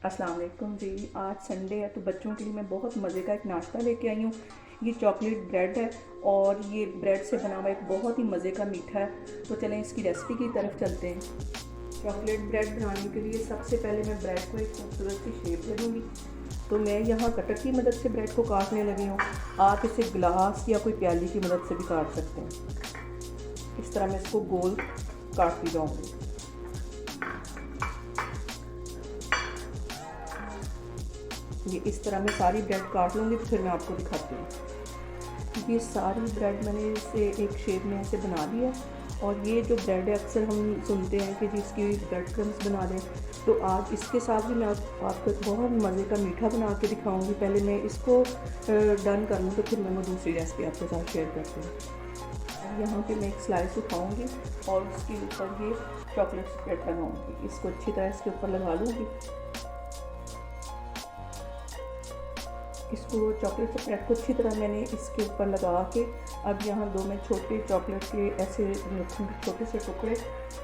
अस्सलाम वालेकुम जी। आज संडे है तो बच्चों के लिए मैं बहुत मज़े का एक नाश्ता लेके आई हूँ। ये चॉकलेट ब्रेड है और ये ब्रेड से बना हुआ एक बहुत ही मज़े का मीठा है। तो चलें इसकी रेसिपी की तरफ चलते हैं। चॉकलेट ब्रेड बनाने के लिए सबसे पहले मैं ब्रेड को एक खूबसूरत सी शेप दे दूँगी। तो मैं यहाँ कटर की मदद से ब्रेड को काटने लगी हूँ। आप इसे गिलास या कोई प्याली की मदद से भी काट सकते हैं। इस तरह मैं इसको गोल काटती जाऊँगी। ये इस तरह मैं सारी ब्रेड काट लूँगी तो फिर मैं आपको दिखाती हूँ। ये सारी ब्रेड मैंने इसे एक शेप में ऐसे बना ली है। और ये जो ब्रेड है अक्सर हम सुनते हैं कि जिसकी ब्रेड क्रम्स बना दें, तो आज इसके साथ भी मैं आपको एक बहुत मज़े का मीठा बना के दिखाऊंगी। पहले मैं इसको डन कर लूँ तो फिर मैं वो दूसरी रेसिपी आपके साथ शेयर करती हूँ। यहाँ पे मैं एक स्लाइस उठाऊँगी और उसके ऊपर ये चॉकलेट स्प्रेड लगाऊँगी। इसको अच्छी तरह इसके ऊपर लगा लूँगी। इसको चॉकलेट स्प्रेड को अच्छी तरह मैंने इसके ऊपर लगा के अब यहाँ दो मैं छोटे चॉकलेट के ऐसे रखूँगी, छोटे से टुकड़े,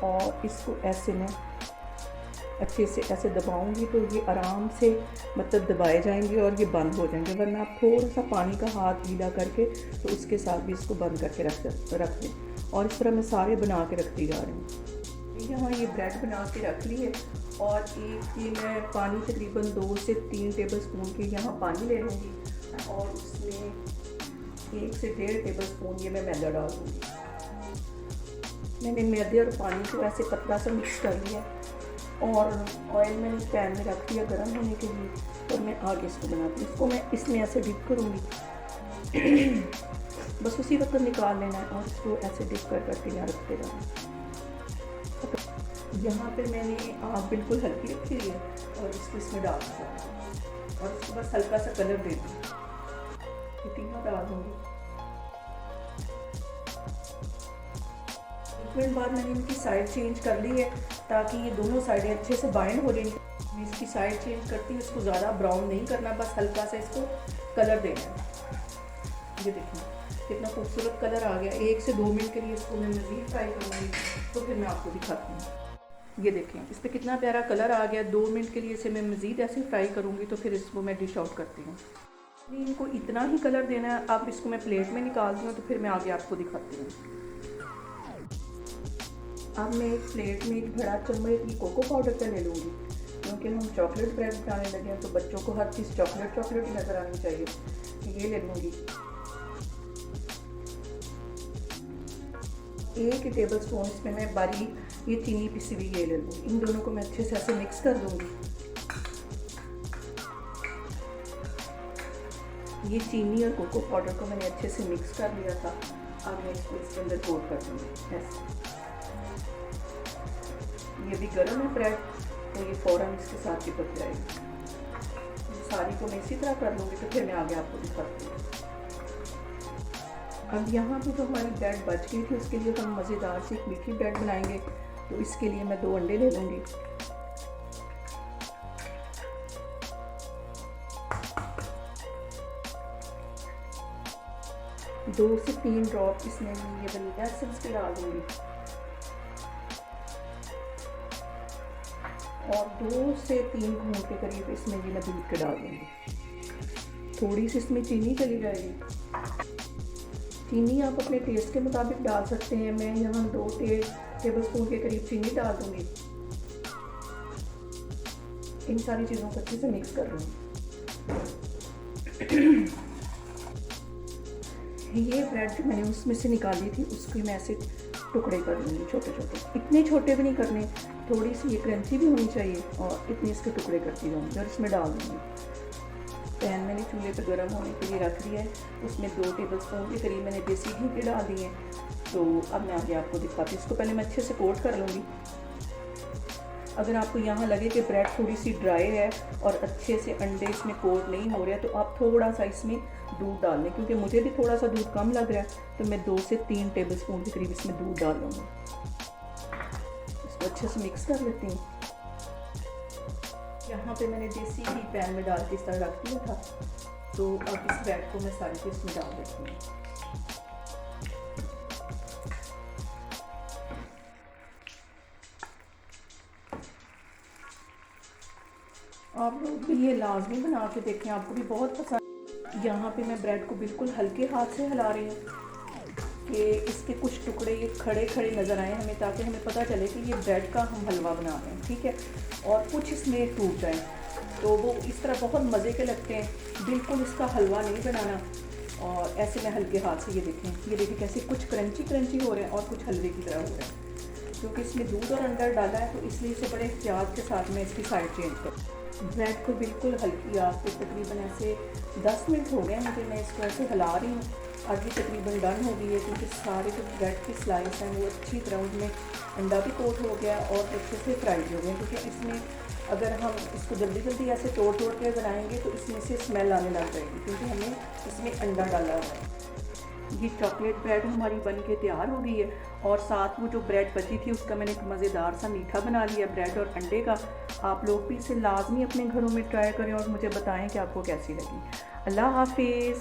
और इसको ऐसे मैं अच्छे से ऐसे दबाऊंगी तो ये आराम से मतलब दबाए जाएंगे और ये बंद हो जाएंगे। वरना आप थोड़ा सा पानी का हाथ गीला करके तो उसके साथ भी इसको बंद करके रख दें। और इस तरह मैं सारे बना के रखती जा रही हूँ। यहाँ ये ब्रेड बना के रख ली है और एक ये मैं पानी तकरीबन 2 से 3 टेबल स्पून के यहाँ पानी ले लूँगी और उसमें 1 से 1.5 टेबल स्पून ये मैं मैदा डाल दूँगी। मैंने मैदे और पानी को ऐसे पतला सा मिक्स कर लिया और ऑयल मैंने पैन में रख दिया गर्म होने के लिए। और मैं आगे इसको बनाती हूँ। इसको मैं इसमें ऐसे डिप करूँगी बस उसी वक्त निकाल लेना है और इसको ऐसे डिप कर करके यहाँ रखते जाना। यहाँ पे मैंने आग बिल्कुल हल्की रखी हुई है और इसको इसमें डाल दूँगा और इसको बस हल्का सा कलर दे दूँगी। तीनों डाल दूँगी। 1 मिनट बाद मैंने इनकी साइड चेंज कर ली है ताकि ये दोनों साइडें अच्छे से बाइंड हो जाएंगी। मैं इसकी साइड चेंज करती हूँ। इसको ज़्यादा ब्राउन नहीं करना, बस हल्का सा इसको कलर देना है। ये देखिए कितना खूबसूरत कलर आ गया। 1 से 2 मिनट के लिए इसको मैं मज़ीद फ्राई करूँगी तो फिर मैं आपको दिखाती हूँ। ये देखें इस पर कितना प्यारा कलर आ गया। 2 मिनट के लिए इसे मैं मज़ीद ऐसे फ्राई करूँगी तो फिर इसको मैं डिश आउट करती हूँ। इनको इतना ही कलर देना है। अब इसको मैं प्लेट में निकालती हूँ तो फिर मैं आगे आपको दिखाती हूँ। अब मैं एक प्लेट में 1 बड़ा चम्मच कोको पाउडर का ले लूँगी क्योंकि हम चॉकलेट ब्रेड बनाने लगे हैं तो बच्चों को हर चीज़ चॉकलेट चॉकलेट ही नज़र आनी चाहिए। ये ले लूँगी। 1 टेबल स्पून इसमें मैं बारीक ये चीनी पिसी हुई ये ले लूँगी। इन दोनों को मैं अच्छे से ऐसे मिक्स कर दूँगी। ये चीनी और कोको पाउडर को मैंने अच्छे से मिक्स कर लिया था। अब मैं इसको इसके अंदर कोट कर दूँगी ऐसे। ये भी गर्म है ब्रेड तो ये फ़ौरन इसके साथ चिपक जाएगी। सारी को मैं इसी तरह कर लूँगी तो फिर मैं आगे आपको दिखाती हूँ। अब यहाँ पे जो हमारी ब्रेड बच गई थी उसके लिए हम मज़ेदार सी एक मीठी ब्रेड बनाएंगे तो इसके लिए मैं 2 अंडे ले लूँगी। दो से 3 ड्रॉप इसमें ये वनीला एसेंस के डाल दूँगी और 2 से 3 घूंट के करीब इसमें ये मैं दूध के डाल दूँगी। थोड़ी सी इसमें चीनी चली जाएगी। चीनी आप अपने टेस्ट के मुताबिक डाल सकते हैं। मैं यहाँ 2 टेबल स्पून के करीब चीनी डाल दूँगी। इन सारी चीज़ों को अच्छे से मिक्स कर लूँगी। ये ब्रेड जो मैंने उसमें से निकाली थी उसके मैं ऐसे टुकड़े कर लूँगी छोटे छोटे। इतने छोटे भी नहीं करने, थोड़ी सी ये क्रंची भी होनी चाहिए और इतने इसके टुकड़े करती जाऊँगी और इसमें डाल दूँगी। पैन मैंने चूल्हे पर गर्म होने के लिए रख दिया है। उसमें 2 टेबल स्पून के करीब मैंने देसी घी के डाल दिए हैं। तो अब मैं आगे आपको दिखाती हूँ। इसको पहले मैं अच्छे से कोट कर लूँगी। अगर आपको यहाँ लगे कि ब्रेड थोड़ी सी ड्राई है और अच्छे से अंडे इसमें कोट नहीं हो रहे तो आप थोड़ा सा इसमें दूध डाल लें। क्योंकि मुझे भी थोड़ा सा दूध कम लग रहा है तो मैं 2 से 3 टेबल स्पून के करीब इसमें दूध डाल लूँगी। इसको अच्छे से मिक्स कर लेती हूँ। यहाँ पे मैंने देसी घी पैन में डाल के इस तरह रख दिया था तो अब इस ब्रेड को मैं सारी को इसमें डाल देती हूँ। आप लोग भी ये लाजमी बना के देखें, आपको भी बहुत पसंद। यहाँ पे मैं ब्रेड को बिल्कुल हल्के हाथ से हिला रही हूँ कि इसके कुछ टुकड़े ये खड़े खड़े नज़र आए हमें, ताकि हमें पता चले कि ये ब्रेड का हम हलवा बना रहे हैं, ठीक है। और कुछ इसमें टूट जाए तो वो इस तरह बहुत मज़े के लगते हैं। बिल्कुल इसका हलवा नहीं बनाना। और ऐसे मैं हल्के हाथ से ये देखें कैसे कुछ क्रंची क्रंची हो रहे हैं और कुछ हलवे की तरह हो रहे हैं, क्योंकि इसमें दूध और अंडा डाला है तो इसलिए इसे बड़े एहतियात के साथ मैं इसकी साइड चेंज करूँ। ब्रेड को बिल्कुल हल्की आंच पे तकरीबन ऐसे 10 मिनट हो गए मुझे, मैं इसको ऐसे हिला रही हूँ। अब ये तकरीबन डन हो गई है, क्योंकि सारे जो ब्रेड की स्लाइस हैं वो अच्छी तरह उनमें अंडा भी कोट हो गया और अच्छे से फ्राई हो गए। क्योंकि इसमें अगर हम इसको जल्दी जल्दी ऐसे तोड़ तोड़ के बनाएंगे तो इसमें से स्मेल आने लग जाएगी, क्योंकि हमने इसमें अंडा डाला हुआ है। ये चॉकलेट ब्रेड हमारी बन के तैयार हो गई है। और साथ वो जो ब्रेड बची थी उसका मैंने एक मज़ेदार सा मीठा बना लिया ब्रेड और अंडे का। आप लोग भी इसे लाजमी अपने घरों में ट्राई करें और मुझे बताएं कि आपको कैसी लगी। अल्लाह हाफिज़।